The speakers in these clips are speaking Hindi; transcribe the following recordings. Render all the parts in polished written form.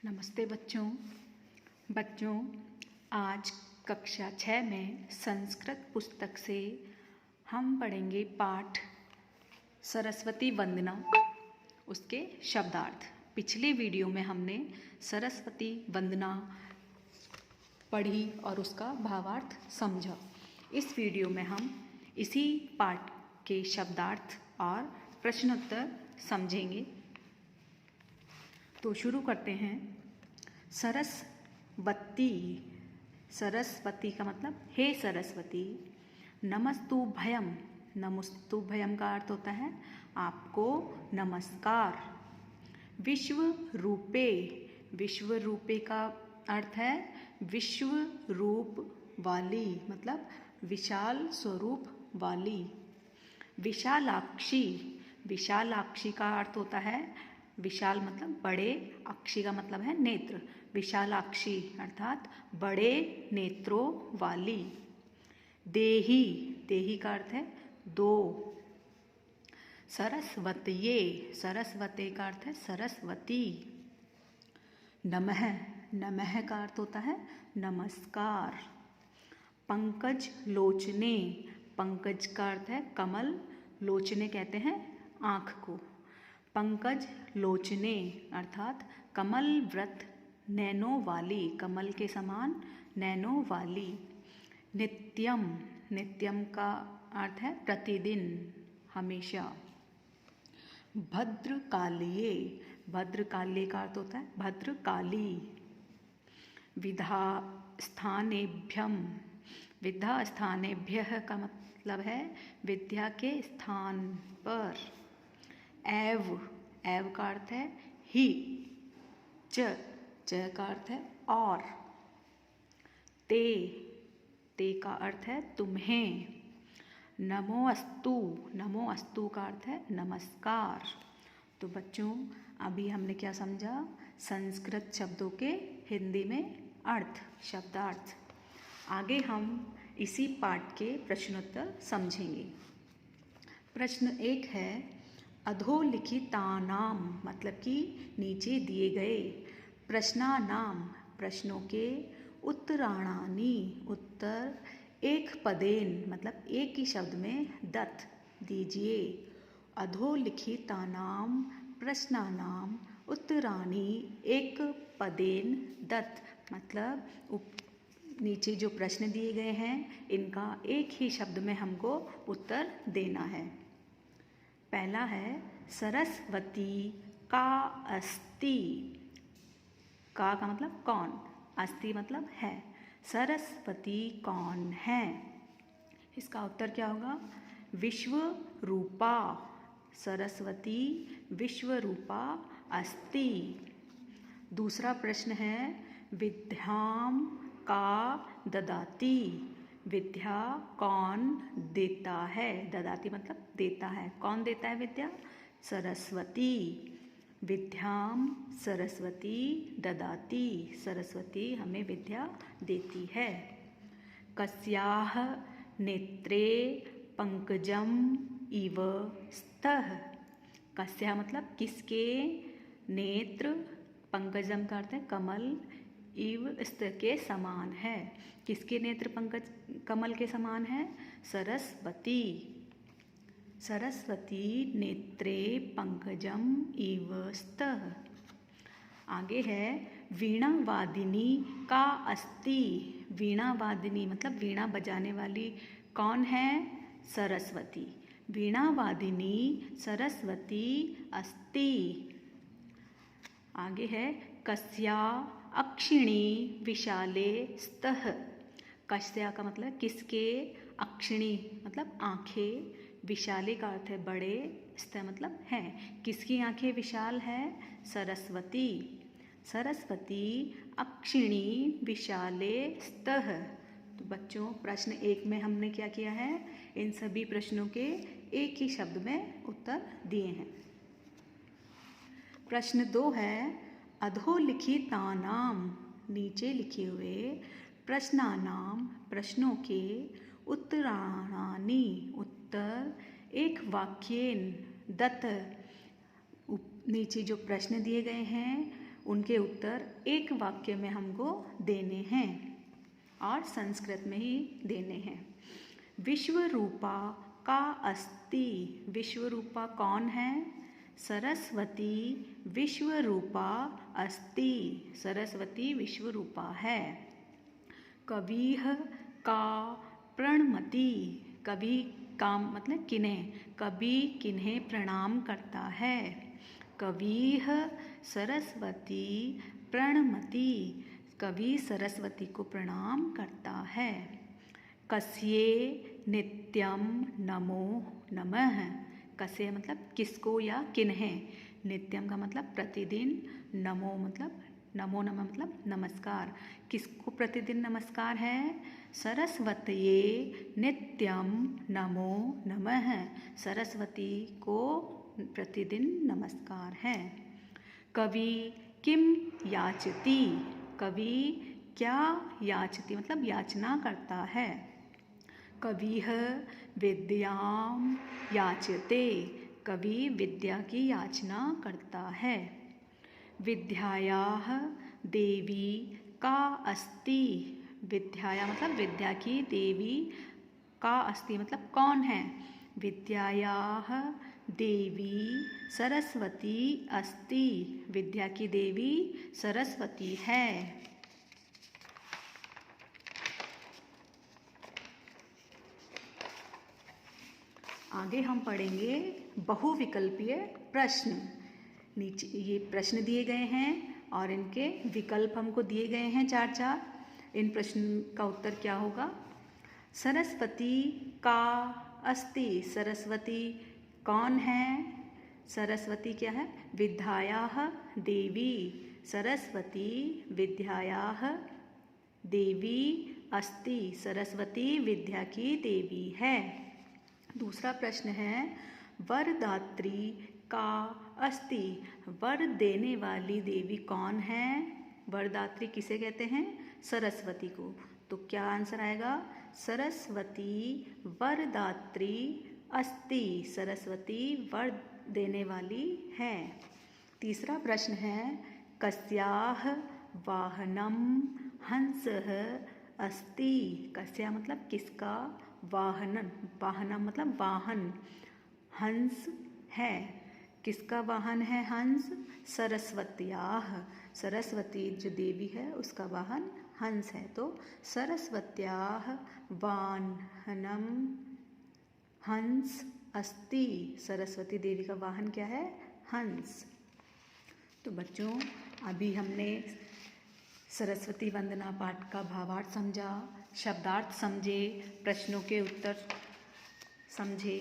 नमस्ते बच्चों आज कक्षा 6 में संस्कृत पुस्तक से हम पढ़ेंगे पाठ सरस्वती वंदना, उसके शब्दार्थ। पिछले वीडियो में हमने सरस्वती वंदना पढ़ी और उसका भावार्थ समझा। इस वीडियो में हम इसी पाठ के शब्दार्थ और प्रश्नोत्तर समझेंगे। तो शुरू करते हैं। सरस्वती, सरस्वती का मतलब हे सरस्वती। नमस्तुभ्यं, नमस्तुभ्यं का अर्थ होता है आपको नमस्कार। विश्व रूपे, विश्व रूपे का अर्थ है विश्व रूप वाली, मतलब विशाल स्वरूप वाली। विशालाक्षी, विशालाक्षी का अर्थ होता है विशाल मतलब बड़े, अक्षी का मतलब है नेत्र। विशालाक्षी अर्थात बड़े नेत्रों वाली। देही, देही का अर्थ है दो। सरस्वतीये, सरस्वती का अर्थ है सरस्वती। नमः, नमः का अर्थ होता है नमस्कार। पंकज लोचने, पंकज का अर्थ है कमल, लोचने कहते हैं आँख को। पंकज लोचने अर्थात कमल व्रत नैनों वाली, कमल के समान नैनों वाली। नित्यम, नित्यम का अर्थ है प्रतिदिन, हमेशा। भद्रकालिये, भद्रकाली का अर्थ होता है भद्रकाली। विद्या स्थानेभ्यम, विद्या स्थानेभ्यः का मतलब है विद्या के स्थान पर। एव, एव का अर्थ है ही। च, च का अर्थ है और। ते, ते का अर्थ है तुम्हें। नमोस्तु, नमोस्तु का अर्थ है नमस्कार। तो बच्चों अभी हमने क्या समझा? संस्कृत शब्दों के हिंदी में अर्थ, शब्दार्थ। आगे हम इसी पाठ के प्रश्नोत्तर समझेंगे। प्रश्न 1 है अधोलिखितानाम, मतलब कि नीचे दिए गए प्रश्नानाम, प्रश्नों के उत्तराणानि, उत्तर एक पदेन मतलब एक ही शब्द में दत्त दीजिए। अधोलिखितानाम प्रश्नानाम उत्तराणि एक पदेन दत्त, मतलब नीचे जो प्रश्न दिए गए हैं इनका एक ही शब्द में हमको उत्तर देना है। पहला है सरस्वती का अस्ति। का मतलब कौन, अस्ति मतलब है। सरस्वती कौन है? इसका उत्तर क्या होगा? विश्व रूपा, सरस्वती विश्व रूपा अस्ति। दूसरा प्रश्न है विद्यां का ददाति, विद्या कौन देता है? ददाति मतलब देता है, कौन देता है विद्या? सरस्वती। विद्यां सरस्वती ददाति, सरस्वती हमें विद्या देती है। कस्याः नेत्रे पंकजम इव स्तः, कस्या मतलब किसके, नेत्र पंकजम का अर्थ है कमल, इव स्त के समान है। किसके नेत्र पंकज कमल के समान है? सरस्वती। सरस्वती नेत्रे पंकजम इव स्तः। आगे है वीणा वादिनी का अस्ति। वीणा वादिनी मतलब वीणा बजाने वाली कौन है? सरस्वती। वीणा वादिनी सरस्वती अस्ति। आगे है कस्या अक्षिणी विशाले स्तः। कस्या का मतलब किसके, अक्षिणी मतलब आँखें, विशाले का अर्थ है बड़े, स्तः मतलब है। किसकी आँखें विशाल है? सरस्वती। सरस्वती अक्षिणी विशाले स्तः। तो बच्चों प्रश्न 1 में हमने क्या किया है? इन सभी प्रश्नों के एक ही शब्द में उत्तर दिए हैं। प्रश्न 2 है अधोलिखितानाम, नीचे लिखे हुए प्रश्नानाम, प्रश्नों के उत्तराणानि, उत्तर एक वाक्येन दत्त, नीचे जो प्रश्न दिए गए हैं उनके उत्तर एक वाक्य में हमको देने हैं और संस्कृत में ही देने हैं। विश्वरूपा का अस्ति। विश्वरूपा कौन है? सरस्वती विश्वरूपा अस्ति। सरस्वती विश्वरूपा है। कविः का प्रणमति। कवि का मतलब किन्हें, कवि किन्हें प्रणाम करता है। कविः सरस्वती प्रणमति। कवि सरस्वती को प्रणाम करता है। कस्ये नित्यं नमो नमः। कस्य मतलब किसको या किन्हें। नित्यम का मतलब प्रतिदिन, नमो मतलब नमो नमः मतलब नमस्कार। किसको प्रतिदिन नमस्कार है? सरस्वत्यै नित्यं नमो नमः। सरस्वती को प्रतिदिन नमस्कार है। कवि किम याचति। कवि क्या याचति मतलब याचना करता है। कविः विद्यां याचते। कवि विद्या की याचना करता है। विद्यायाः देवी का अस्ति। विद्याया मतलब विद्या की देवी का अस्ति मतलब कौन है। विद्यायाः देवी सरस्वती अस्ति। विद्या की देवी सरस्वती है। आगे हम पढ़ेंगे बहुविकल्पीय प्रश्न। नीचे ये प्रश्न दिए गए हैं और इनके विकल्प हमको दिए गए हैं 4-4। इन प्रश्न का उत्तर क्या होगा? सरस्वती का अस्ति। सरस्वती कौन है? सरस्वती क्या है? विद्यायाः देवी। सरस्वती विद्यायाः देवी अस्ति। सरस्वती विद्या की देवी है। दूसरा प्रश्न है वरदात्री का अस्ति। वर देने वाली देवी कौन है? वरदात्री किसे कहते हैं? सरस्वती को। तो क्या आंसर आएगा? सरस्वती वरदात्री अस्ति। सरस्वती वर देने वाली है। तीसरा प्रश्न है कस्याः वाहनम हंसः अस्ति। कस्या मतलब किसका, वाहनम वाहनम मतलब वाहन, हंस है। किसका वाहन है हंस? सरस्वत्याः। सरस्वती जो देवी है उसका वाहन हंस है। तो सरस्वत्याः वाहनम हंस अस्ति। सरस्वती देवी का वाहन क्या है? हंस। तो बच्चों अभी हमने सरस्वती वंदना पाठ का भावार्थ समझा, शब्दार्थ समझे, प्रश्नों के उत्तर समझे।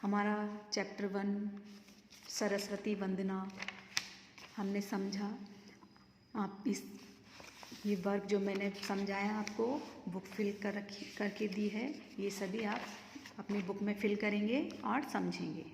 हमारा चैप्टर 1 सरस्वती वंदना हमने समझा। आप ये वर्क जो मैंने समझाया आपको बुक फिल करके दी है, ये सभी आप अपनी बुक में फिल करेंगे और समझेंगे।